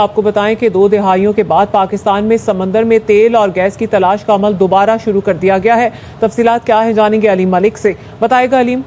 آپ کو بتائیں کہ 2 دہائیوں کے بعد پاکستان میں سمندر میں تیل اور گیس کی تلاش کا عمل دوبارہ شروع کر دیا گیا ہے. تفصیلات کیا ہیں جانیں گے علیم ملک سے. بتائے گا علیم.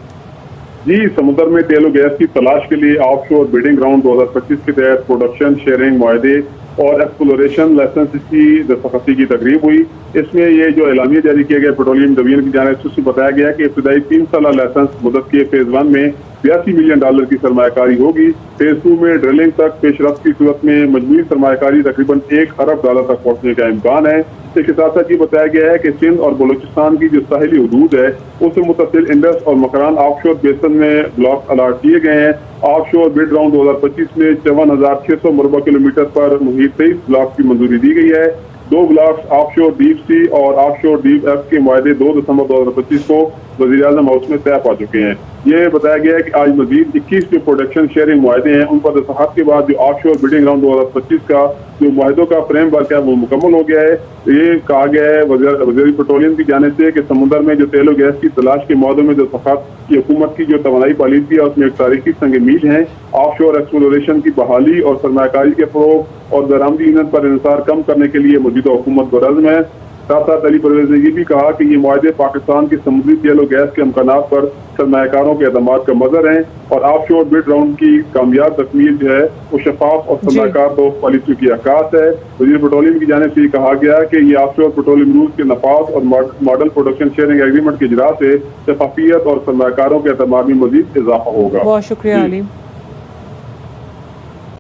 جی، سمندر میں تیل و گیس کی تلاش کے لیے آف شور بیڈنگ گراؤنڈ 2025 کے تحت پروڈکشن شیئرنگ معاہدے اور ایکسپلوریشن لائسنس کی دستخطی کی تقریب ہوئی. اس میں یہ جو اعلامیہ جاری کیا گیا پیٹرولیم ڈویژن کی جانب سے اس میں بتایا گیا کہ ابتدائی 3 سالہ لائسنس مدت کے فیز 1 میں $82 ملین کی سرمایہ کاری ہوگی. فیز 2 میں ڈرلنگ تک پیش رفت کی صورت میں مجموعی سرمایہ کاری تقریباً $1 ارب تک پہنچنے کا امکان ہے. اس کے ساتھ ساتھ یہ بتایا گیا ہے کہ سندھ اور بلوچستان کی جو ساحلی حدود ہے اس سے متصل انڈس اور مکران آف شور بیسن میں بلاک الاٹ کیے گئے ہیں. آف شور بڈ راؤنڈ 2025 میں 54,600 مربع کلومیٹر پر محیط 23 بلاک کی منظوری دی گئی ہے. 2 بلاکس آف شور ڈیپ سی اور آف شور ڈیپ ایف کے معاہدے 2 دسمبر 2025 کو وزیر اعظم ہاؤس میں طے پا چکے ہیں. یہ بتایا گیا ہے کہ آج مزید 21 جو پروڈکشن شیئرنگ معاہدے ہیں ان پر دستخط کے بعد جو آف شور بڈنگ راؤنڈ 2025 کا جو معاہدوں کا فریم ورک ہے وہ مکمل ہو گیا ہے. یہ کہا گیا ہے وزیر پیٹرولیم کی جانب سے کہ سمندر میں جو تیل و گیس کی تلاش کے معاہدوں میں دستخط کی حکومت کی جو توانائی پالیسی ہے اس میں ایک تاریخی سنگ میل ہیں. آف شور ایکسپلوریشن کی بحالی اور سرمایہ کاری کے فروغ اور درآمدی ایندھن پر انحصار کم کرنے کے لیے موجودہ حکومت برعزم ہے. ساتھ ساتھ علی پرویز نے یہ بھی کہا کہ یہ معاہدے پاکستان کی سمندری تیل و گیس کے امکانات پر سرمایہ کاروں کے اعتماد کا مظہر ہیں اور آف شور بڈ راؤنڈ کی کامیاب تکمیل جو ہے وہ شفاف اور سرمایہ کار دوست پالیسی کی عکاس ہے. وزیر پیٹرولیم کی جانب سے یہ کہا گیا کہ یہ آف شور پیٹرولیم رولز کے نفاذ اور ماڈل پروڈکشن شیئرنگ ایگریمنٹ کے اجرا سے شفافیت اور سرمایہ کاروں کے اعتماد میں مزید اضافہ ہوگا. بہت شکریہ علیم.